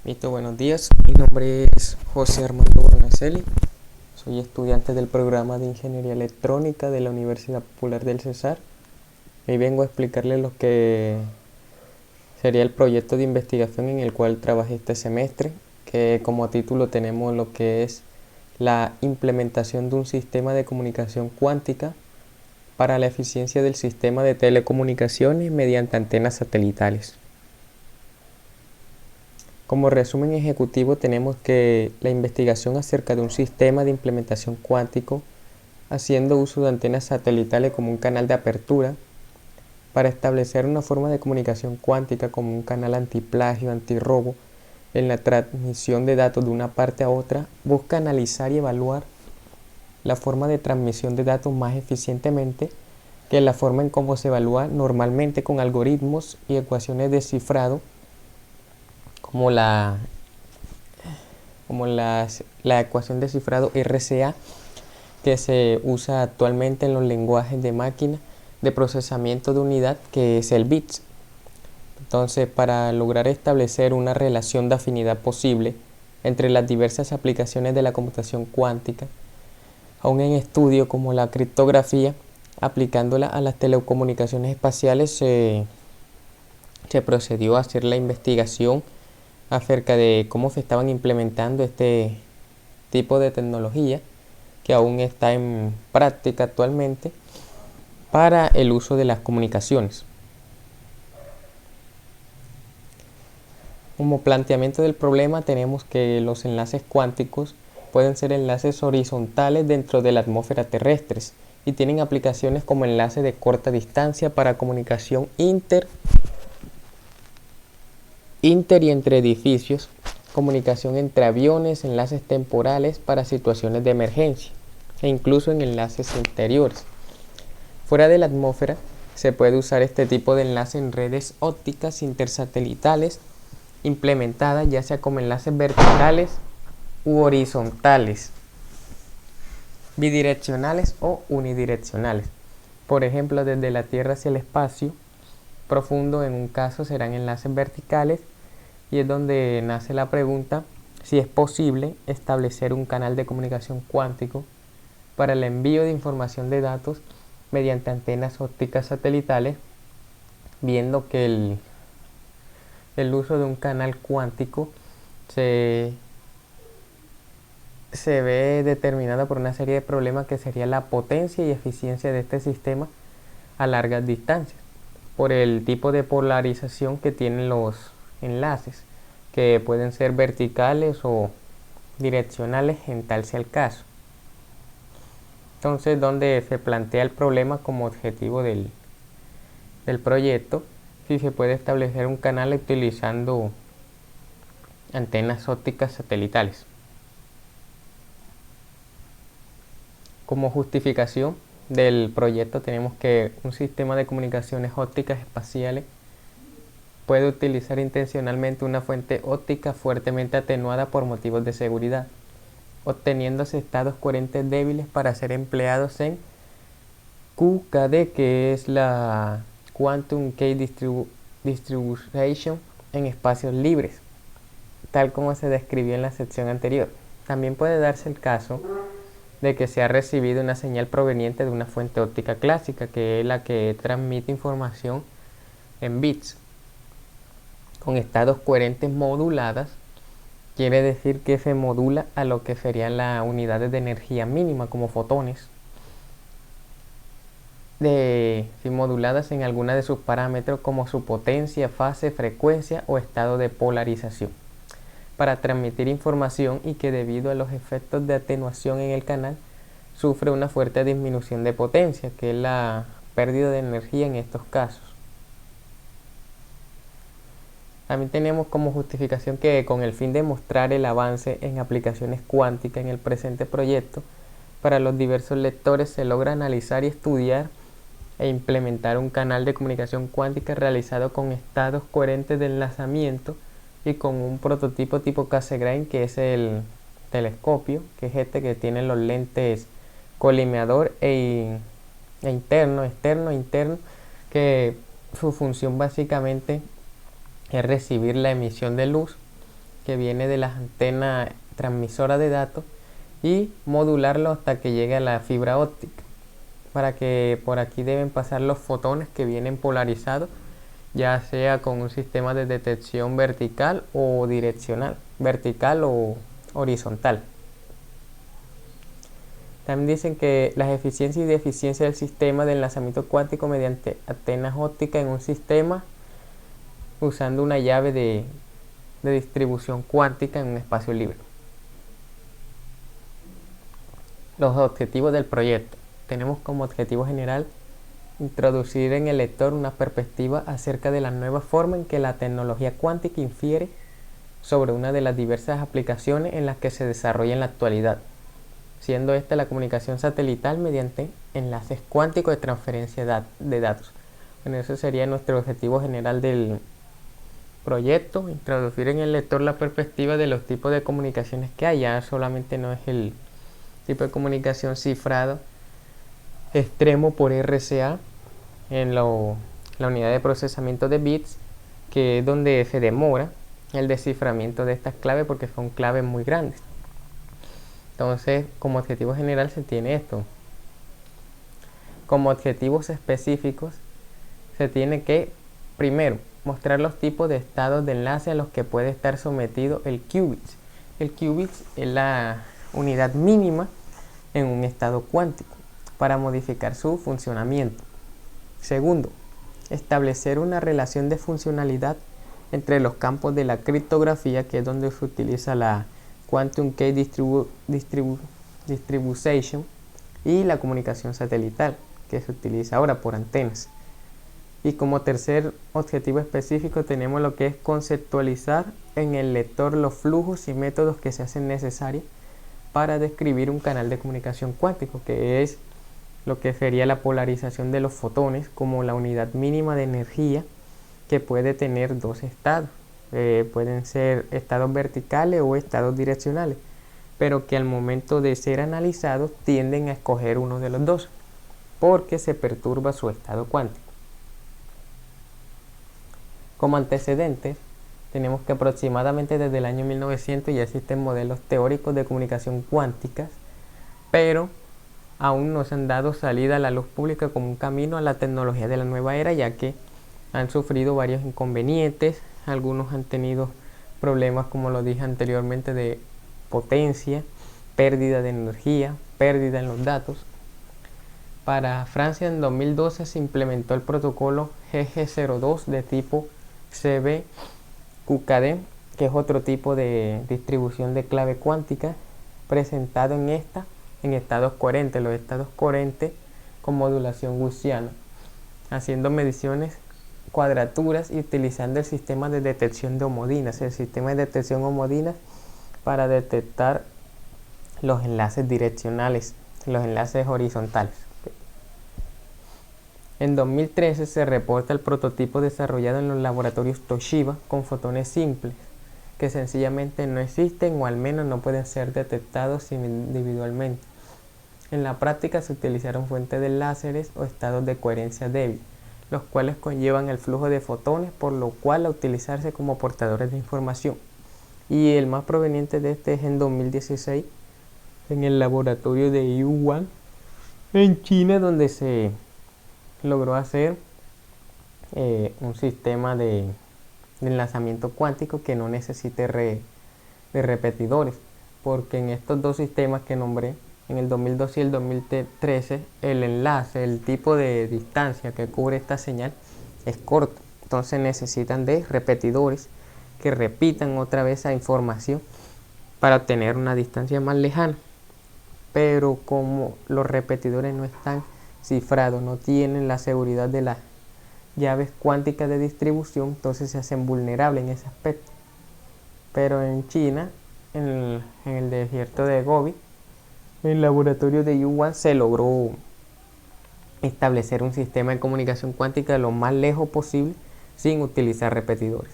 Listo, buenos días. Mi nombre es José Armando Bonacelli. Soy estudiante del programa de Ingeniería Electrónica de la Universidad Popular del Cesar. Hoy vengo a explicarles lo que sería el proyecto de investigación en el cual trabajé este semestre, que como título tenemos lo que es la implementación de un sistema de comunicación cuántica para la eficiencia del sistema de telecomunicaciones mediante antenas satelitales. Como resumen ejecutivo tenemos que la investigación acerca de un sistema de implementación cuántico haciendo uso de antenas satelitales como un canal de apertura para establecer una forma de comunicación cuántica como un canal antiplagio, antirrobo en la transmisión de datos de una parte a otra, busca analizar y evaluar la forma de transmisión de datos más eficientemente que la forma en cómo se evalúa normalmente con algoritmos y ecuaciones de cifrado como la ecuación de cifrado RCA que se usa actualmente en los lenguajes de máquina de procesamiento de unidad, que es el bits. Entonces, para lograr establecer una relación de afinidad posible entre las diversas aplicaciones de la computación cuántica, aún en estudio como la criptografía, aplicándola a las telecomunicaciones espaciales, se procedió a hacer la investigación acerca de cómo se estaban implementando este tipo de tecnología que aún está en práctica actualmente para el uso de las comunicaciones. Como planteamiento del problema tenemos que los enlaces cuánticos pueden ser enlaces horizontales dentro de la atmósfera terrestre y tienen aplicaciones como enlaces de corta distancia para comunicación inter y entre edificios, comunicación entre aviones, enlaces temporales para situaciones de emergencia e incluso en enlaces interiores. Fuera de la atmósfera se puede usar este tipo de enlace en redes ópticas intersatelitales implementadas ya sea como enlaces verticales u horizontales, bidireccionales o unidireccionales. Por ejemplo, desde la Tierra hacia el espacio profundo en un caso serán enlaces verticales y es donde nace la pregunta si es posible establecer un canal de comunicación cuántico para el envío de información de datos mediante antenas ópticas satelitales, viendo que el uso de un canal cuántico se ve determinado por una serie de problemas que sería la potencia y eficiencia de este sistema a largas distancias, por el tipo de polarización que tienen los enlaces, que pueden ser verticales o direccionales en tal sea el caso. Entonces, donde se plantea el problema como objetivo del proyecto, si se puede establecer un canal utilizando antenas ópticas satelitales. Como justificación del proyecto tenemos que un sistema de comunicaciones ópticas espaciales puede utilizar intencionalmente una fuente óptica fuertemente atenuada por motivos de seguridad, obteniéndose estados coherentes débiles para ser empleados en QKD, que es la Quantum Key Distribution en espacios libres, tal como se describió en la sección anterior. También puede darse el caso de que se ha recibido una señal proveniente de una fuente óptica clásica, que es la que transmite información en bits con estados coherentes moduladas. Quiere decir que se modula a lo que serían las unidades de energía mínima como fotones, moduladas en alguna de sus parámetros como su potencia, fase, frecuencia o estado de polarización, para transmitir información y que debido a los efectos de atenuación en el canal sufre una fuerte disminución de potencia, que es la pérdida de energía en estos casos. También tenemos como justificación que con el fin de mostrar el avance en aplicaciones cuánticas en el presente proyecto, para los diversos lectores se logra analizar y estudiar e implementar un canal de comunicación cuántica realizado con estados coherentes de enlazamiento y con un prototipo tipo Cassegrain, que es el telescopio, que es este que tiene los lentes colineador externo, que su función básicamente es recibir la emisión de luz que viene de las antenas transmisoras de datos y modularlo hasta que llegue a la fibra óptica, para que por aquí deben pasar los fotones que vienen polarizados, ya sea con un sistema de detección vertical o direccional, vertical o horizontal. También dicen que las eficiencias y deficiencias del sistema de enlazamiento cuántico mediante antenas ópticas en un sistema usando una llave de distribución cuántica en un espacio libre. Los objetivos del proyecto. Tenemos como objetivo general introducir en el lector una perspectiva acerca de la nueva forma en que la tecnología cuántica infiere sobre una de las diversas aplicaciones en las que se desarrolla en la actualidad, siendo esta la comunicación satelital mediante enlaces cuánticos de transferencia de datos. Bueno, eso sería nuestro objetivo general del proyecto, introducir en el lector la perspectiva de los tipos de comunicaciones que hay. Ya solamente no es el tipo de comunicación cifrado extremo por RCA en la unidad de procesamiento de bits, que es donde se demora el desciframiento de estas claves porque son claves muy grandes. Entonces, como objetivo general se tiene esto. Como objetivos específicos se tiene que, primero, mostrar los tipos de estados de enlace a los que puede estar sometido el qubit. El qubit es la unidad mínima en un estado cuántico para modificar su funcionamiento. Segundo, establecer una relación de funcionalidad entre los campos de la criptografía, que es donde se utiliza la Quantum Key Distribution, y la comunicación satelital, que se utiliza ahora por antenas. Y como tercer objetivo específico tenemos lo que es conceptualizar en el lector los flujos y métodos que se hacen necesarios para describir un canal de comunicación cuántico, que es lo que sería la polarización de los fotones como la unidad mínima de energía, que puede tener dos estados. Pueden ser estados verticales o estados direccionales, pero que al momento de ser analizados tienden a escoger uno de los dos porque se perturba su estado cuántico. Como antecedentes, tenemos que aproximadamente desde el año 1900 ya existen modelos teóricos de comunicación cuánticas, pero aún no se han dado salida a la luz pública como un camino a la tecnología de la nueva era, ya que han sufrido varios inconvenientes. Algunos han tenido problemas, como lo dije anteriormente, de potencia, pérdida de energía, pérdida en los datos. Para Francia en 2012 se implementó el protocolo GG02 de tipo CB-QKD, que es otro tipo de distribución de clave cuántica presentado en estados coherentes, los estados coherentes con modulación gaussiana, haciendo mediciones cuadraturas y utilizando el sistema de detección de homodinas, el sistema de detección homodinas para detectar los enlaces direccionales, los enlaces horizontales. En 2013 se reporta el prototipo desarrollado en los laboratorios Toshiba con fotones simples, que sencillamente no existen o al menos no pueden ser detectados individualmente. En la práctica se utilizaron fuentes de láseres o estados de coherencia débil, los cuales conllevan el flujo de fotones, por lo cual a utilizarse como portadores de información. Y el más proveniente de este es en 2016 en el laboratorio de Yuan en China, donde se logró hacer un sistema de enlazamiento cuántico que no necesite de repetidores, porque en estos dos sistemas que nombré, en el 2012 y el 2013, el enlace, el tipo de distancia que cubre esta señal es corto, entonces necesitan de repetidores que repitan otra vez esa información para obtener una distancia más lejana. Pero como los repetidores no están cifrados, no tienen la seguridad de las llaves cuánticas de distribución, entonces se hacen vulnerables en ese aspecto. Pero en China, en el desierto de Gobi, en el laboratorio de Yuan, se logró establecer un sistema de comunicación cuántica lo más lejos posible sin utilizar repetidores.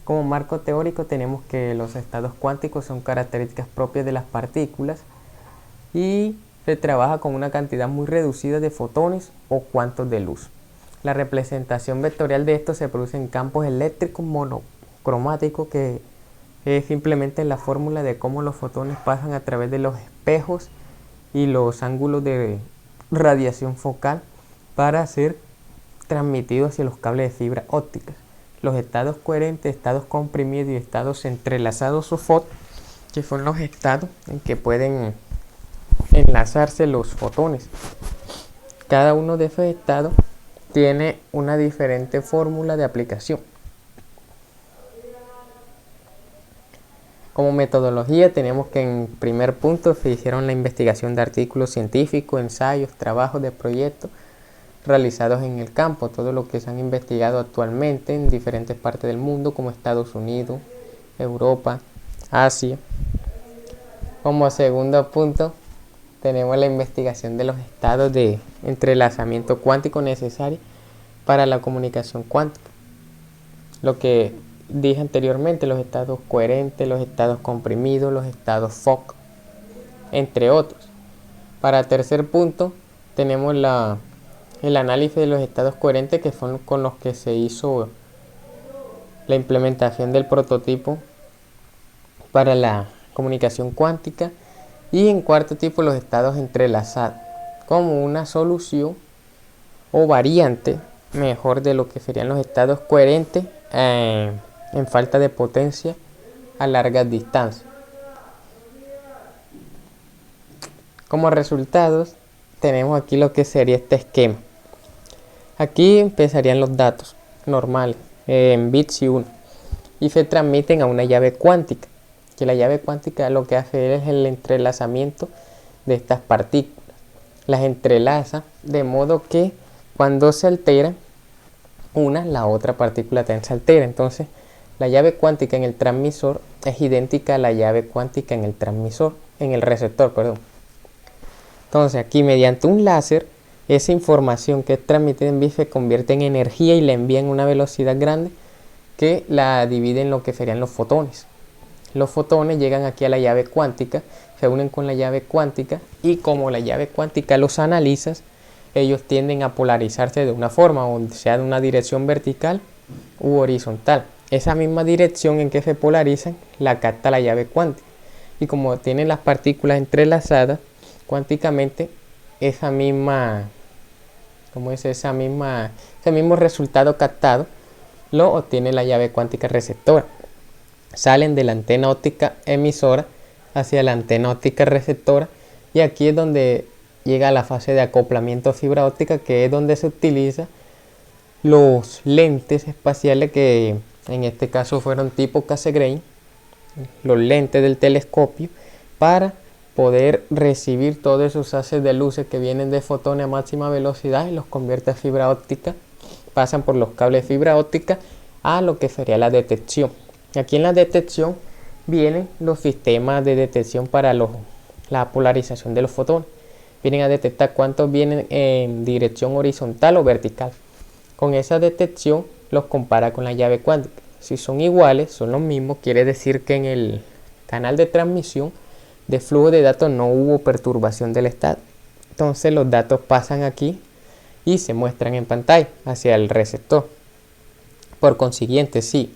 Como marco teórico tenemos que los estados cuánticos son características propias de las partículas y se trabaja con una cantidad muy reducida de fotones o cuantos de luz. La representación vectorial de esto se produce en campos eléctricos monocromáticos, que es simplemente la fórmula de cómo los fotones pasan a través de los espejos y los ángulos de radiación focal para ser transmitidos hacia los cables de fibra óptica. Los estados coherentes, estados comprimidos y estados entrelazados o FOT, que son los estados en que pueden enlazarse los fotones. Cada uno de esos estados tiene una diferente fórmula de aplicación. Como metodología tenemos que en primer punto se hicieron la investigación de artículos científicos, ensayos, trabajos de proyectos realizados en el campo, todo lo que se han investigado actualmente en diferentes partes del mundo como Estados Unidos, Europa, Asia. Como segundo punto tenemos la investigación de los estados de entrelazamiento cuántico necesarios para la comunicación cuántica. Lo que dije anteriormente, los estados coherentes, los estados comprimidos, los estados Fock, entre otros. Para tercer punto tenemos el análisis de los estados coherentes, que son con los que se hizo la implementación del prototipo para la comunicación cuántica. Y en cuarto tipo, los estados entrelazados, como una solución o variante mejor de lo que serían los estados coherentes en falta de potencia a largas distancias. Como resultados tenemos aquí lo que sería este esquema. Aquí empezarían los datos normales en bits y 1 y se transmiten a una llave cuántica, que la llave cuántica lo que hace es el entrelazamiento de estas partículas. Las entrelaza de modo que cuando se altera una, la otra partícula también se altera. Entonces la llave cuántica en el transmisor es idéntica a la llave cuántica en el receptor, perdón. Entonces aquí mediante un láser, esa información que es transmitida en bits se convierte en energía y la envía en una velocidad grande que la divide en lo que serían los fotones. Los fotones llegan aquí a la llave cuántica, se unen con la llave cuántica y como la llave cuántica los analiza, ellos tienden a polarizarse de una forma, o sea de una dirección vertical u horizontal. Esa misma dirección en que se polarizan la capta la llave cuántica y como tienen las partículas entrelazadas cuánticamente, ese mismo resultado captado lo obtiene la llave cuántica receptora. Salen de la antena óptica emisora hacia la antena óptica receptora y aquí es donde llega la fase de acoplamiento fibra óptica, que es donde se utiliza los lentes espaciales, que en este caso fueron tipo Cassegrain, los lentes del telescopio, para poder recibir todos esos haces de luces que vienen de fotones a máxima velocidad y los convierte a fibra óptica, pasan por los cables de fibra óptica a lo que sería la detección. Aquí en la detección vienen los sistemas de detección para la polarización de los fotones. Vienen a detectar cuántos vienen en dirección horizontal o vertical. Con esa detección los compara con la llave cuántica. Si son iguales, son los mismos, quiere decir que en el canal de transmisión de flujo de datos no hubo perturbación del estado. Entonces los datos pasan aquí y se muestran en pantalla hacia el receptor. Por consiguiente, si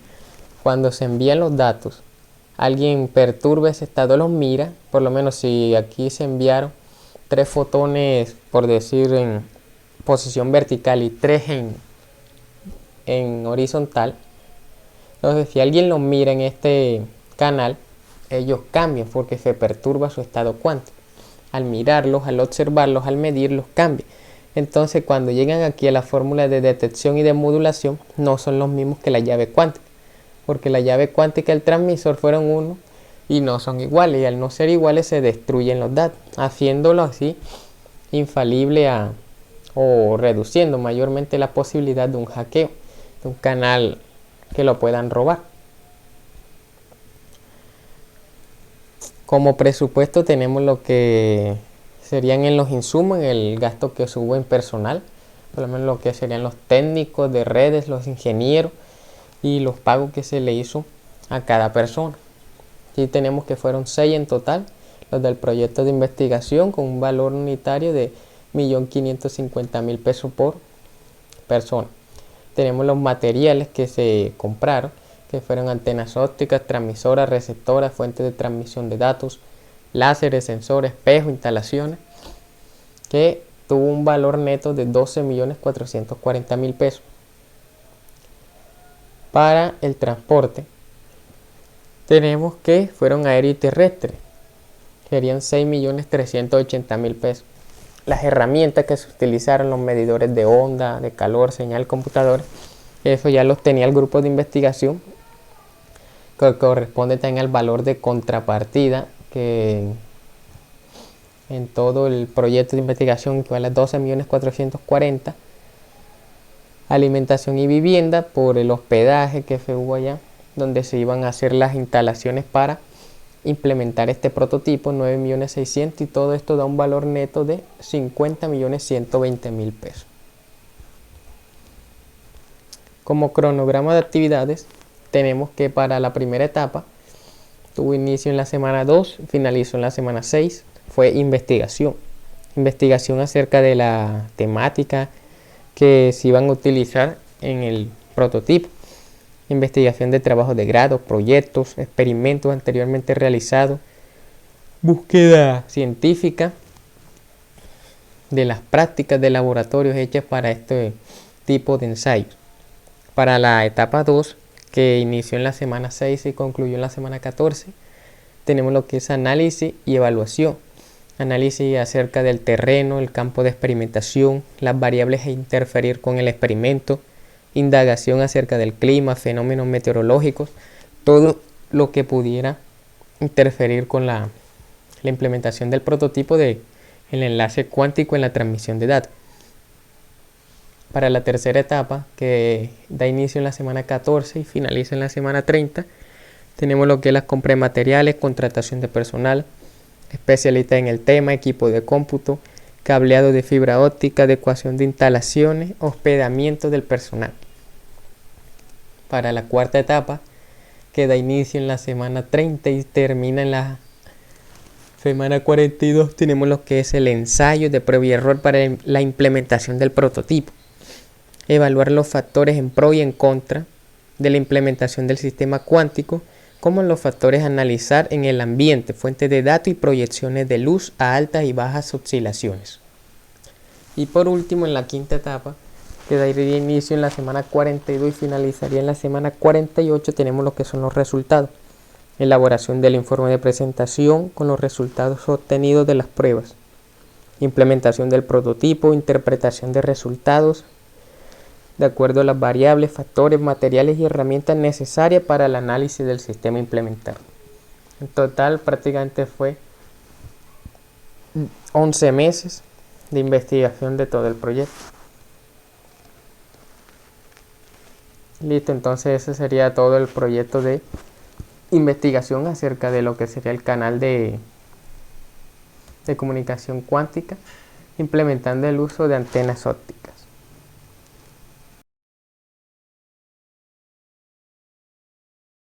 cuando se envían los datos alguien perturba ese estado, los mira, por lo menos si aquí se enviaron 3 fotones, por decir, en posición vertical y 3 en horizontal, entonces si alguien los mira en este canal, ellos cambian porque se perturba su estado cuántico. Al mirarlos, al observarlos, al medirlos, cambian. Entonces cuando llegan aquí a la fórmula de detección y de modulación, no son los mismos que la llave cuántica, porque la llave cuántica y el transmisor fueron uno y no son iguales, y al no ser iguales se destruyen los datos, haciéndolo así infalible o reduciendo mayormente la posibilidad de un hackeo, de un canal que lo puedan robar. Como presupuesto tenemos lo que serían en los insumos, en el gasto que hubo en personal, por lo menos lo que serían los técnicos de redes, los ingenieros y los pagos que se le hizo a cada persona. Aquí tenemos que fueron 6 en total, los del proyecto de investigación, con un valor unitario de 1.550.000 pesos por personas. Tenemos los materiales que se compraron, que fueron antenas ópticas, transmisoras, receptoras, fuentes de transmisión de datos, láseres, sensores, espejos, instalaciones, que tuvo un valor neto de 12.440.000 pesos. Para el transporte, tenemos que fueron aéreo y terrestre, serían 6.380.000 pesos. Las herramientas que se utilizaron, los medidores de onda, de calor, señal, computador, eso ya los tenía el grupo de investigación, que corresponde también al valor de contrapartida, que en todo el proyecto de investigación equivale a 12.440.000. Alimentación y vivienda por el hospedaje que hubo allá, donde se iban a hacer las instalaciones para implementar este prototipo, 9.600.000, y todo esto da un valor neto de 50.120.000 pesos. Como cronograma de actividades, tenemos que para la primera etapa tuvo inicio en la semana 2, finalizó en la semana 6, fue investigación acerca de la temática que se iban a utilizar en el prototipo, investigación de trabajos de grado, proyectos, experimentos anteriormente realizados, búsqueda científica de las prácticas de laboratorios hechas para este tipo de ensayos. Para la etapa 2, que inició en la semana 6 y concluyó en la semana 14, tenemos lo que es análisis y evaluación. Análisis acerca del terreno, el campo de experimentación, las variables a interferir con el experimento, indagación acerca del clima, fenómenos meteorológicos, todo lo que pudiera interferir con la implementación del prototipo del enlace cuántico en la transmisión de datos. Para la tercera etapa, que da inicio en la semana 14 y finaliza en la semana 30, tenemos lo que es las compras de materiales, contratación de personal, especialista en el tema, equipo de cómputo, cableado de fibra óptica, adecuación de instalaciones, hospedamiento del personal. Para la cuarta etapa, que da inicio en la semana 30 y termina en la semana 42, tenemos lo que es el ensayo de prueba y error para la implementación del prototipo. Evaluar los factores en pro y en contra de la implementación del sistema cuántico, como los factores a analizar en el ambiente, fuentes de datos y proyecciones de luz a altas y bajas oscilaciones. Y por último, en la quinta etapa, que daría inicio en la semana 42 y finalizaría en la semana 48, tenemos lo que son los resultados. Elaboración del informe de presentación con los resultados obtenidos de las pruebas. Implementación del prototipo, interpretación de resultados de acuerdo a las variables, factores, materiales y herramientas necesarias para el análisis del sistema implementado. En total prácticamente fue 11 meses de investigación de todo el proyecto. Listo, entonces ese sería todo el proyecto de investigación acerca de lo que sería el canal de comunicación cuántica, implementando el uso de antenas ópticas.